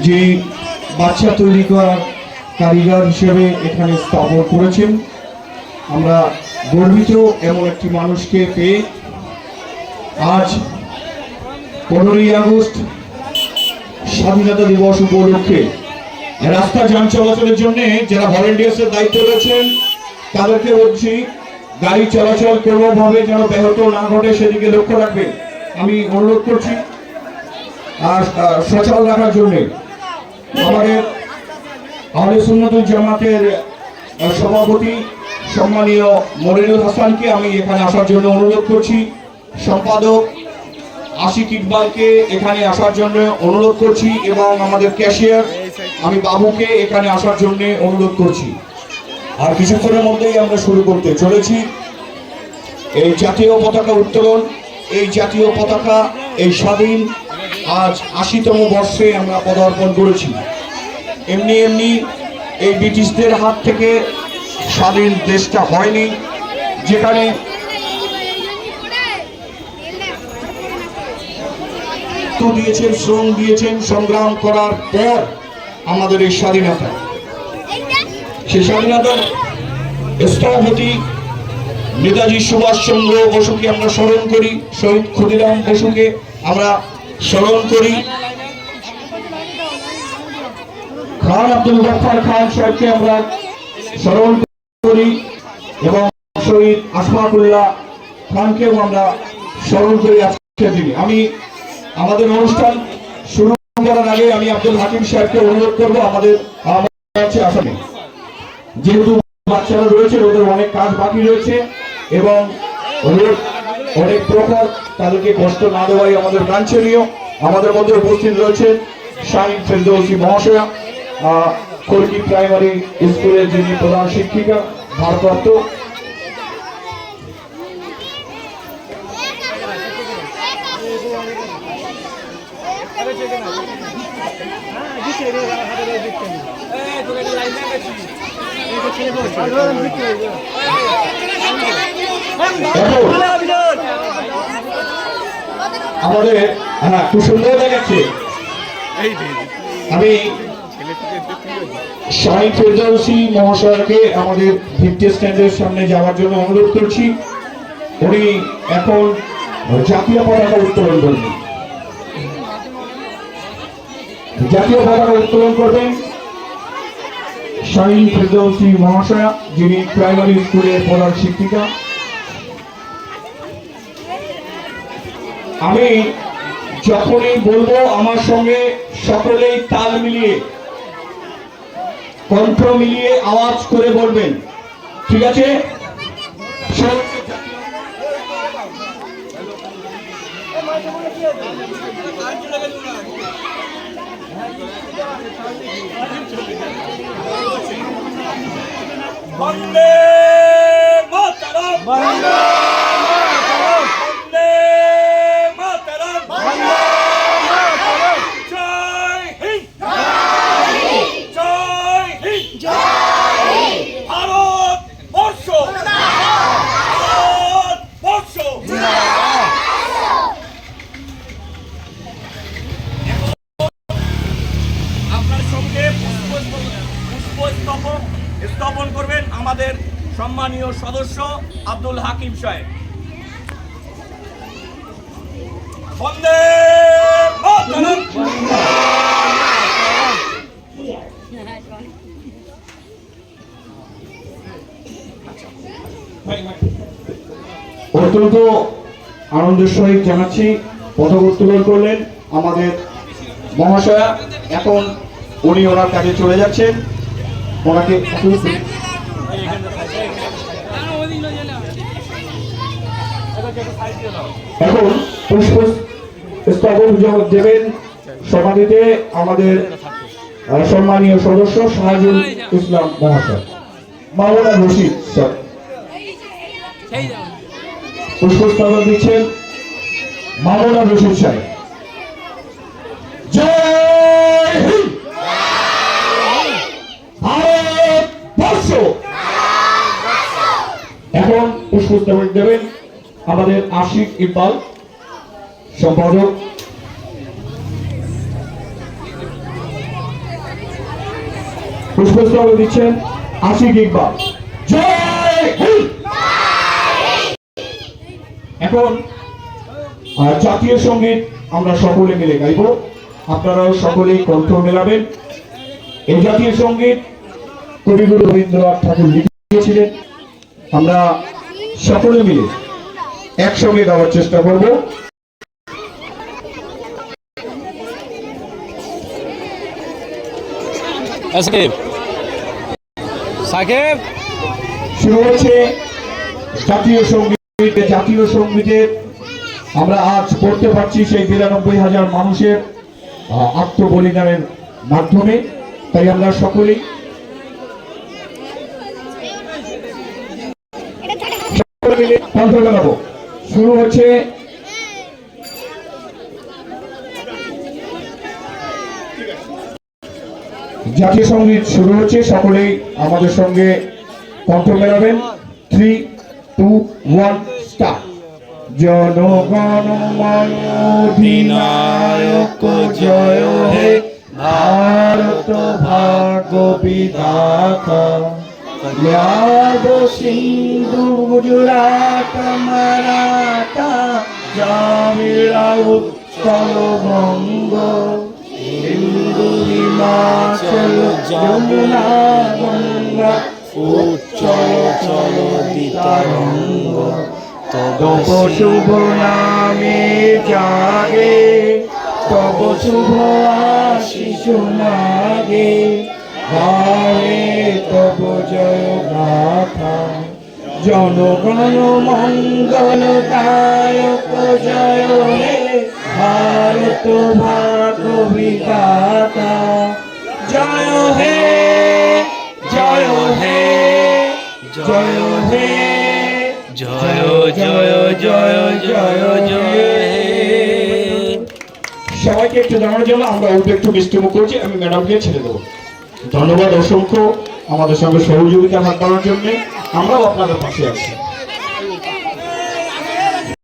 যে বাচ্চা তৈরি করার কারিগর হিসেবে এখানে স্থাপন করেছেন। আমরা গর্বিত এমন একটি মানুষকে পেয়ে। আজ 15ই আগস্ট স্বাধীনতা দিবস উপলক্ষে রাস্তা যান চলাচলের জন্য যারা ভলেন্টিয়ার্সের দায়িত্ব রয়েছেন তাদেরকে বলছি গাড়ি চলাচল কোনোভাবে যেন ব্যাহত না ঘটে সেদিকে লক্ষ্য রাখবেন আমি অনুরোধ করছি। আর সচল রাখার জন্য আমাদের আহলে সুন্নাতুল জামাতের সভাপতি সম্মানীয় মনিরুল হাসানকে আমি এখানে আসার জন্য অনুরোধ করছি। সম্পাদক আশিক ইকবালকে এখানে আসার জন্য অনুরোধ করছি এবং আমাদের ক্যাশিয়ার আমি বাবুকে এখানে আসার জন্য অনুরোধ করছি। আর কিছুক্ষণের মধ্যেই আমরা শুরু করতে চলেছি এই জাতীয় পতাকা উত্তোলন। এই জাতীয় পতাকা এই স্বাধীন আজ 80তম বর্ষে আমরা পদার্পণ করেছি। এমনি এমনি এই ব্রিটিশদের হাত থেকে স্বাধীন দেশটা হয়নি, যেখানে দিয়েছেন, শ্রম দিয়েছেন, সংগ্রাম করার পর আমাদের এই স্বাধীনতা। সেই স্বাধীনতার স্থপতি নেতাজি সুভাষচন্দ্র বসুকে আমরা স্মরণ করি, শহীদ ক্ষুদিরাম বসুকে আমরা স্মরণ করি, খান আব্দুল গফফার খান সাহেবকে আমরা স্মরণ করি এবং শহীদ আশফাকুল্লাহ খানকেও আমরা স্মরণ করি আজকের দিনে। আমি আমাদের অনুষ্ঠান শুরু করার আগে আমি আব্দুল হাকিম সাহেবকে অনুরোধ করবো আমাদের আসলে যেহেতু বাচ্চারা রয়েছে ওদের অনেক কাজ বাকি রয়েছে এবং অনেক প্রকার তাদেরকে কষ্ট না দেওয়াই আমাদের বাঞ্ছনীয়। আমাদের মধ্যে উপস্থিত রয়েছে শাহিন ফেরদৌসী মহাশয়া, কলকি প্রাইমারি স্কুলের যিনি প্রধান শিক্ষিকা ভারপ্রাপ্ত। আমাদের খুব সুন্দর দেখাচ্ছে। আমি শাহিন ফেরদৌসী মহাশয়কে আমাদের ভিত্তি স্ট্যান্ডের সামনে যাওয়ার জন্য অনুরোধ করছি। উনি এখন জাতীয় পতাকা উত্তোলন করবেন। জাতীয় পতাকা উত্তোলন করবেন শাহিন ফেরদৌসী মহাশয়া, যিনি প্রাইমারি স্কুলের প্রধান শিক্ষিকা। আমি যখনই বলবো আমার সঙ্গে সকলেই তাল মিলিয়ে কণ্ঠ মিলিয়ে আওয়াজ করে বলবেন, ঠিক আছে? বন্দে মাতরম, বন্দে মাতরম, বন্দে মাতরম, জয় হিন্দ, জয় হিন্দ, জয় হিন্দ, ভারত বর্ষ, ভারত বর্ষ। আপনার সঙ্গে স্থাপন করবেন আমাদের সম্মানীয় সদস্য আব্দুল হাকিম সাহেব। বন্দে মাতরম। অত্যন্ত আনন্দের সহিত জানাচ্ছি পতাকা উত্তোলন করলেন আমাদের মহাশয়া। এখন উনি ওনার কাজে চলে যাচ্ছেন। ওনাকে এখন পুষ্প স্তবক দেবেন সমাধিতে আমাদের সম্মানীয় সদস্য শাহজুল ইসলাম মহাশয়। মাওলানা রশিদ স্যার পুষ্পস্তবক দিচ্ছেন মাওলানা রশিদ সাহেব। জয় হিন্দ, ভারত বর্ষ। এখন পুষ্পস্তবক দেবেন আমাদের আশিক ইকবাল সম্পাদক। পুষ্পস্তবক দিচ্ছেন আশিক ইকবাল। জয় হিন্দ। এখন জাতীয় সঙ্গীত আমরা সকলে মিলে গাইব, আপনারাও সকলেই কণ্ঠ মেলাবেন। এই জাতীয় সঙ্গীত কবিগুরু রবীন্দ্রনাথ ঠাকুর লিখেছিলেন, আমরা সকলে মিলে একসঙ্গে গাওয়ার চেষ্টা করব। সাকিব শুরু হচ্ছে জাতীয় সঙ্গীত। জাতীয় সঙ্গীতের আমরা আজ পড়তে পারছি সেই ৯২,০০০ মানুষের আত্মবলিদানের মাধ্যমে, তাই আমরা সকলেই মিলে কণ্ঠ মেলাবো। শুরু হচ্ছে জাতীয় সঙ্গীত শুরু হচ্ছে, সকলেই আমাদের সঙ্গে কণ্ঠ মেলাবেন। 3, 2, 1 স্টার্ট। জনগণ মন অধিনায়ক জয় হে, ভারত ভাগ্য বিধাতা, পঞ্জাব সিন্ধু গুজরাট মারাঠা, জামিরা উৎকল বঙ্গ, হিন্দু হিমাচল যমুনা গঙ্গা, উচ্চল চলদিতারঙ্গ, তব শুভ নামে জাগে, তব শুভ আশিস মাগে, গায়ে তব জয় গাথা, জনগণ মঙ্গল দায়ক জয় হে, ভারত ভাগ্য বিধাতা, জয় হে জয় হে জয় হে জয় জয় জয় জয় জয় সবাইকে একটু জানানোর জন্য আমরা ওদের একটু মিষ্টিমুখ করছি, আমি ম্যাডামকে ছেড়ে দেবো। ধন্যবাদ অসংখ্য আমাদের সঙ্গে সহযোগিতা হাত বাড়ানোর জন্য, আমরাও আপনাদের পাশে আছি।